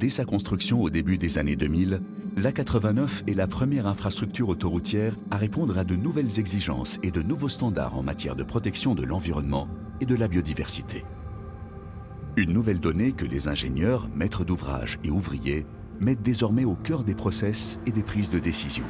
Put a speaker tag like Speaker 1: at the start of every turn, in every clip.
Speaker 1: Dès sa construction au début des années 2000, l'A89 est la première infrastructure autoroutière à répondre à de nouvelles exigences et de nouveaux standards en matière de protection de l'environnement et de la biodiversité. Une nouvelle donnée que les ingénieurs, maîtres d'ouvrage et ouvriers mettent désormais au cœur des process et des prises de décision.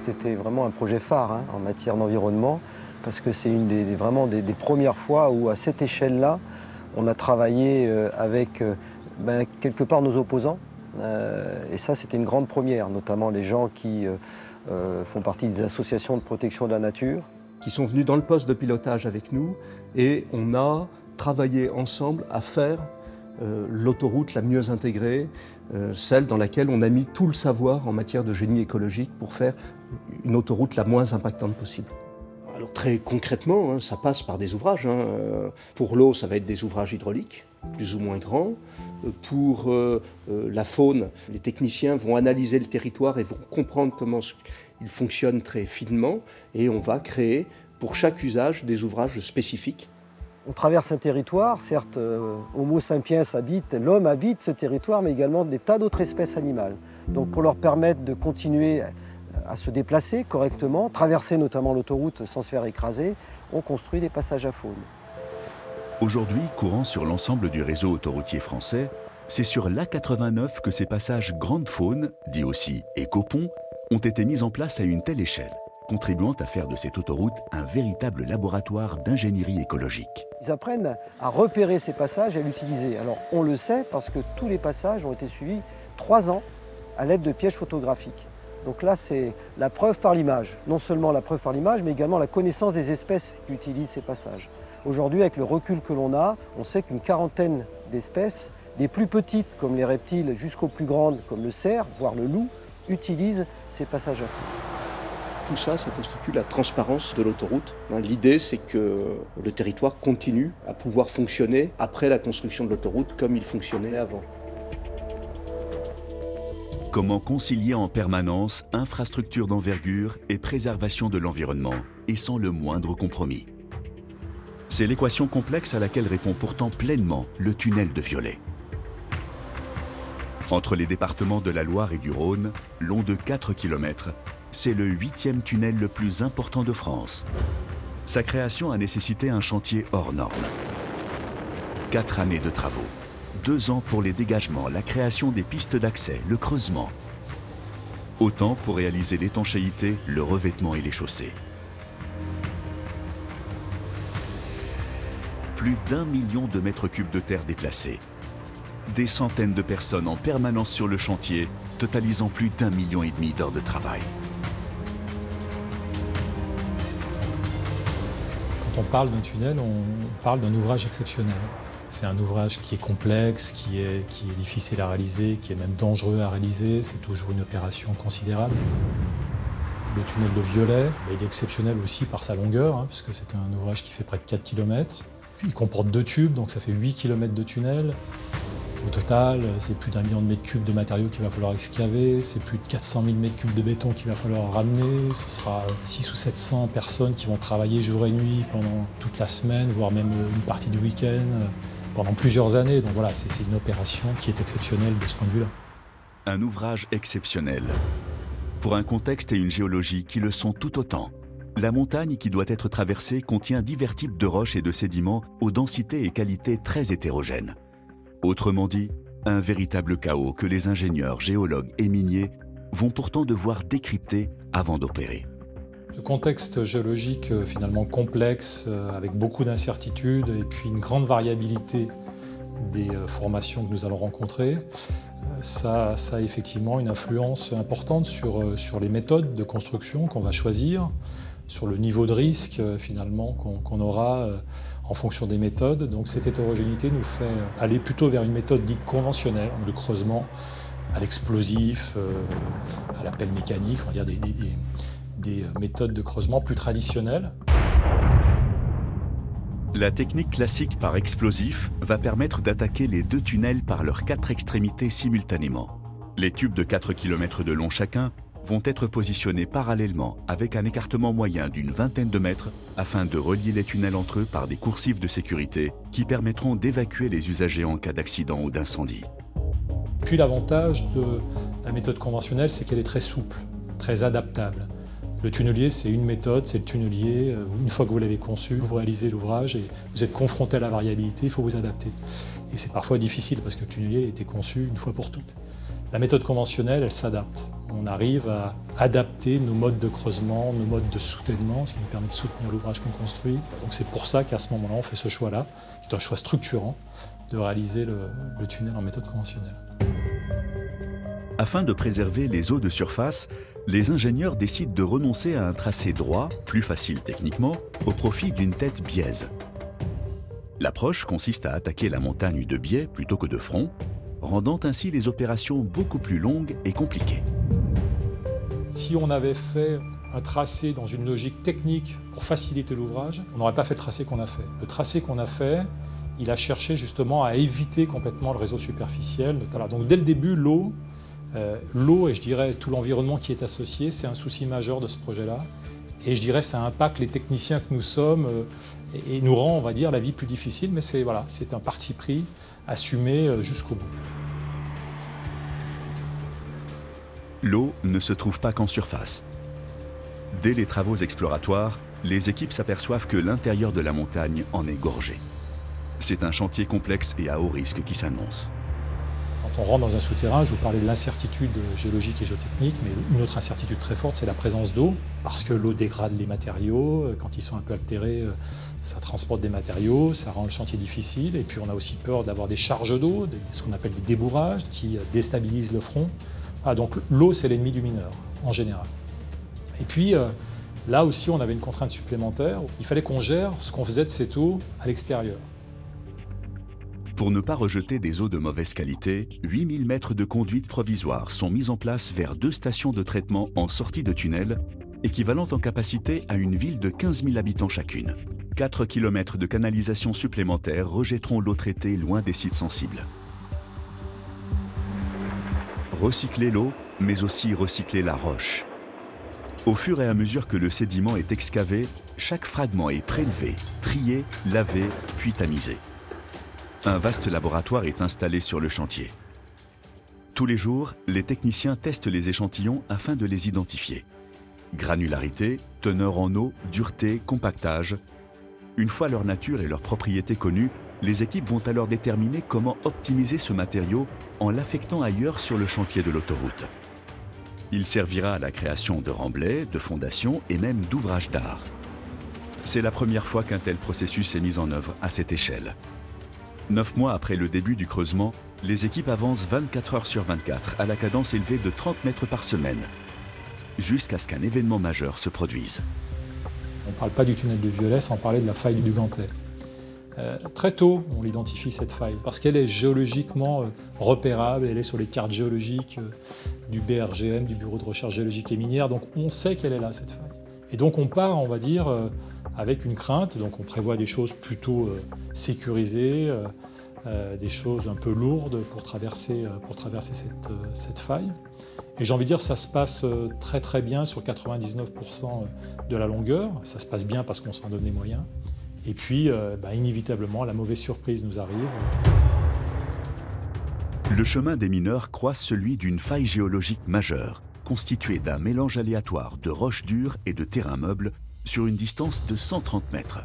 Speaker 2: C'était vraiment un projet phare en matière d'environnement, parce que c'est vraiment des premières fois où, à cette échelle-là, on a travaillé avec quelque part nos opposants. Et ça, c'était une grande première, notamment les gens qui font partie des associations de protection de la nature.
Speaker 3: Qui sont venus dans le poste de pilotage avec nous, et on a travaillé ensemble à faire l'autoroute la mieux intégrée, celle dans laquelle on a mis tout le savoir en matière de génie écologique pour faire une autoroute la moins impactante possible. Alors très concrètement, ça passe par des ouvrages. Pour l'eau, ça va être des ouvrages hydrauliques, plus ou moins grands. Pour la faune, les techniciens vont analyser le territoire et vont comprendre comment il fonctionne très finement. Et on va créer pour chaque usage des ouvrages spécifiques.
Speaker 2: On traverse un territoire, certes, Homo sapiens habite, l'homme habite ce territoire, mais également des tas d'autres espèces animales. Donc pour leur permettre de continuer à se déplacer correctement, traverser notamment l'autoroute sans se faire écraser, on construit des passages à faune.
Speaker 1: Aujourd'hui, courant sur l'ensemble du réseau autoroutier français, c'est sur l'A89 que ces passages grande faune, dits aussi écoponts, ont été mis en place à une telle échelle, contribuant à faire de cette autoroute un véritable laboratoire d'ingénierie écologique.
Speaker 2: Ils apprennent à repérer ces passages et à l'utiliser. Alors on le sait parce que tous les passages ont été suivis 3 ans à l'aide de pièges photographiques. Donc là, c'est la preuve par l'image. Non seulement la preuve par l'image, mais également la connaissance des espèces qui utilisent ces passages. Aujourd'hui, avec le recul que l'on a, on sait qu'une quarantaine d'espèces, des plus petites comme les reptiles jusqu'aux plus grandes comme le cerf, voire le loup, utilisent ces passages à faune.
Speaker 3: Tout ça, ça constitue la transparence de l'autoroute. L'idée, c'est que le territoire continue à pouvoir fonctionner après la construction de l'autoroute comme il fonctionnait avant.
Speaker 1: Comment concilier en permanence infrastructure d'envergure et préservation de l'environnement, et sans le moindre compromis? C'est l'équation complexe à laquelle répond pourtant pleinement le tunnel de Viollet. Entre les départements de la Loire et du Rhône, long de 4 km, c'est le 8e tunnel le plus important de France. Sa création a nécessité un chantier hors norme. 4 années de travaux, 2 ans pour les dégagements, la création des pistes d'accès, le creusement. Autant pour réaliser l'étanchéité, le revêtement et les chaussées. Plus d'1 million de mètres cubes de terre déplacés. Des centaines de personnes en permanence sur le chantier, totalisant plus d'1,5 million d'heures de travail.
Speaker 4: Quand on parle d'un tunnel, on parle d'un ouvrage exceptionnel. C'est un ouvrage qui est complexe, qui est difficile à réaliser, qui est même dangereux à réaliser. C'est toujours une opération considérable. Le tunnel de Viollet, il est exceptionnel aussi par sa longueur, puisque c'est un ouvrage qui fait près de 4 km. Il comporte 2 tubes, donc ça fait 8 km de tunnel. Au total, c'est plus d'1 million de mètres cubes de matériaux qu'il va falloir excaver, c'est plus de 400 000 mètres cubes de béton qu'il va falloir ramener, ce sera 600 ou 700 personnes qui vont travailler jour et nuit pendant toute la semaine, voire même une partie du week-end, pendant plusieurs années. Donc voilà, c'est une opération qui est exceptionnelle de ce point de vue-là.
Speaker 1: Un ouvrage exceptionnel, pour un contexte et une géologie qui le sont tout autant. La montagne qui doit être traversée contient divers types de roches et de sédiments aux densités et qualités très hétérogènes. Autrement dit, un véritable chaos que les ingénieurs, géologues et miniers vont pourtant devoir décrypter avant d'opérer.
Speaker 4: Ce contexte géologique finalement complexe, avec beaucoup d'incertitudes et puis une grande variabilité des formations que nous allons rencontrer, ça a effectivement une influence importante sur les méthodes de construction qu'on va choisir, sur le niveau de risque finalement qu'on aura en fonction des méthodes. Donc cette hétérogénéité nous fait aller plutôt vers une méthode dite conventionnelle, de creusement à l'explosif, à la pelle mécanique, on va dire des méthodes de creusement plus traditionnelles.
Speaker 1: La technique classique par explosif va permettre d'attaquer les 2 tunnels par leurs 4 extrémités simultanément. Les tubes de 4 km de long chacun vont être positionnés parallèlement avec un écartement moyen d'une vingtaine de mètres afin de relier les tunnels entre eux par des coursives de sécurité qui permettront d'évacuer les usagers en cas d'accident ou d'incendie.
Speaker 4: Puis l'avantage de la méthode conventionnelle, c'est qu'elle est très souple, très adaptable. Le tunnelier, c'est une méthode, c'est le tunnelier. Une fois que vous l'avez conçu, vous réalisez l'ouvrage et vous êtes confronté à la variabilité, il faut vous adapter. Et c'est parfois difficile parce que le tunnelier a été conçu une fois pour toutes. La méthode conventionnelle, elle s'adapte. On arrive à adapter nos modes de creusement, nos modes de soutènement, ce qui nous permet de soutenir l'ouvrage qu'on construit. Donc c'est pour ça qu'à ce moment-là, on fait ce choix-là, qui est un choix structurant, de réaliser le tunnel en méthode conventionnelle.
Speaker 1: Afin de préserver les eaux de surface, les ingénieurs décident de renoncer à un tracé droit, plus facile techniquement, au profit d'une tête biaise. L'approche consiste à attaquer la montagne de biais plutôt que de front, rendant ainsi les opérations beaucoup plus longues et compliquées.
Speaker 4: Si on avait fait un tracé dans une logique technique pour faciliter l'ouvrage, on n'aurait pas fait le tracé qu'on a fait. Le tracé qu'on a fait, il a cherché justement à éviter complètement le réseau superficiel. Voilà. Donc dès le début, l'eau et je dirais tout l'environnement qui est associé, c'est un souci majeur de ce projet-là. Et je dirais ça impacte les techniciens que nous sommes et nous rend, on va dire, la vie plus difficile, mais c'est un parti pris assumé jusqu'au bout.
Speaker 1: L'eau ne se trouve pas qu'en surface. Dès les travaux exploratoires, les équipes s'aperçoivent que l'intérieur de la montagne en est gorgé. C'est un chantier complexe et à haut risque qui s'annonce.
Speaker 4: Quand on rentre dans un souterrain, je vous parlais de l'incertitude géologique et géotechnique, mais une autre incertitude très forte, c'est la présence d'eau, parce que l'eau dégrade les matériaux, quand ils sont un peu altérés, ça transporte des matériaux, ça rend le chantier difficile, et puis on a aussi peur d'avoir des charges d'eau, ce qu'on appelle des débourrages, qui déstabilisent le front. Ah, donc l'eau, c'est l'ennemi du mineur, en général. Et puis, là aussi, on avait une contrainte supplémentaire, il fallait qu'on gère ce qu'on faisait de cette eau à l'extérieur.
Speaker 1: Pour ne pas rejeter des eaux de mauvaise qualité, 8000 mètres de conduites provisoires sont mis en place vers 2 stations de traitement en sortie de tunnel, équivalentes en capacité à une ville de 15 000 habitants chacune. 4 km de canalisation supplémentaires rejetteront l'eau traitée loin des sites sensibles. Recycler l'eau, mais aussi recycler la roche. Au fur et à mesure que le sédiment est excavé, chaque fragment est prélevé, trié, lavé, puis tamisé. Un vaste laboratoire est installé sur le chantier. Tous les jours, les techniciens testent les échantillons afin de les identifier. Granularité, teneur en eau, dureté, compactage. Une fois leur nature et leurs propriétés connues, les équipes vont alors déterminer comment optimiser ce matériau en l'affectant ailleurs sur le chantier de l'autoroute. Il servira à la création de remblais, de fondations et même d'ouvrages d'art. C'est la première fois qu'un tel processus est mis en œuvre à cette échelle. 9 mois après le début du creusement, les équipes avancent 24 heures sur 24 à la cadence élevée de 30 mètres par semaine, jusqu'à ce qu'un événement majeur se produise.
Speaker 4: On ne parle pas du tunnel de Violet sans parler de la faille du Gantais. Très tôt, on identifie cette faille parce qu'elle est géologiquement repérable, elle est sur les cartes géologiques du BRGM, du Bureau de recherche géologique et minière, donc on sait qu'elle est là, cette faille. Et donc on part, on va dire, avec une crainte, donc on prévoit des choses plutôt sécurisées, des choses un peu lourdes pour traverser cette faille. Et j'ai envie de dire, ça se passe très très bien sur 99% de la longueur, ça se passe bien parce qu'on s'en donne les moyens. Et puis, inévitablement, la mauvaise surprise nous arrive.
Speaker 1: Le chemin des mineurs croise celui d'une faille géologique majeure, constituée d'un mélange aléatoire de roches dures et de terrains meubles sur une distance de 130 mètres.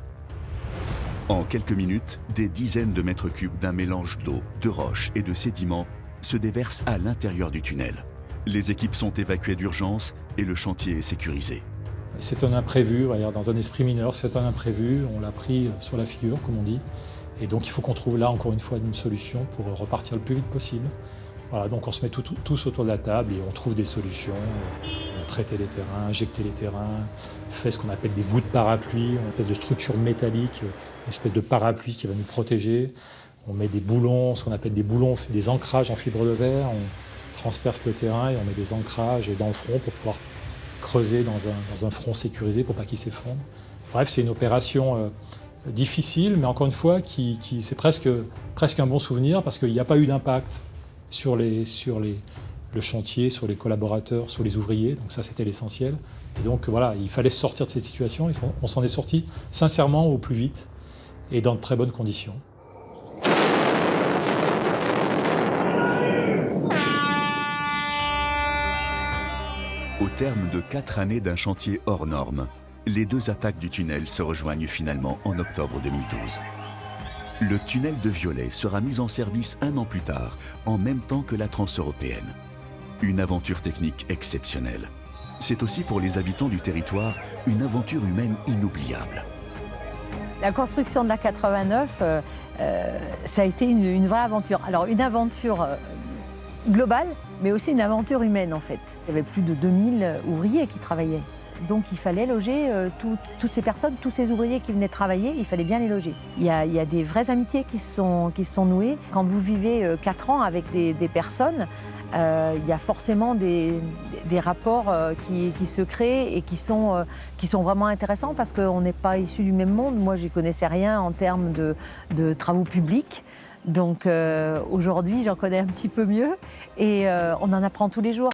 Speaker 1: En quelques minutes, des dizaines de mètres cubes d'un mélange d'eau, de roches et de sédiments se déversent à l'intérieur du tunnel. Les équipes sont évacuées d'urgence et le chantier est sécurisé.
Speaker 4: C'est un imprévu, dans un esprit mineur, c'est un imprévu, on l'a pris sur la figure, comme on dit. Et donc il faut qu'on trouve là, encore une fois, une solution pour repartir le plus vite possible. Voilà, donc on se met tous autour de la table et on trouve des solutions. On a traité les terrains, injecté les terrains, fait ce qu'on appelle des voûtes parapluies, une espèce de structure métallique, une espèce de parapluie qui va nous protéger. On met des boulons, ce qu'on appelle des boulons, des ancrages en fibre de verre. On transperce le terrain et on met des ancrages dans le front pour pouvoir creuser dans un front sécurisé pour pas qu'il s'effondre. Bref, c'est une opération difficile, mais encore une fois, c'est presque un bon souvenir parce qu'il n'y a pas eu d'impact sur le chantier, sur les collaborateurs, sur les ouvriers. Donc ça, c'était l'essentiel. Et donc voilà, il fallait sortir de cette situation. On s'en est sorti sincèrement au plus vite et dans de très bonnes conditions.
Speaker 1: terme de 4 années d'un chantier hors norme, les deux attaques du tunnel se rejoignent finalement en octobre 2012. Le tunnel de Viollet sera mis en service 1 an plus tard, en même temps que la Transeuropéenne. Une aventure technique exceptionnelle. C'est aussi pour les habitants du territoire une aventure humaine inoubliable.
Speaker 5: La construction de la 89, ça a été une vraie aventure. Alors une aventure globale, mais aussi une aventure humaine en fait. Il y avait plus de 2000 ouvriers qui travaillaient. Donc il fallait loger toutes ces personnes, tous ces ouvriers qui venaient travailler, il fallait bien les loger. Il y a des vraies amitiés qui se sont nouées. Quand vous vivez 4 ans avec des personnes, il y a forcément des rapports qui se créent et qui sont vraiment intéressants parce qu'on n'est pas issus du même monde. Moi, je n'y connaissais rien en termes de travaux publics. Donc aujourd'hui, j'en connais un petit peu mieux et on en apprend tous les jours.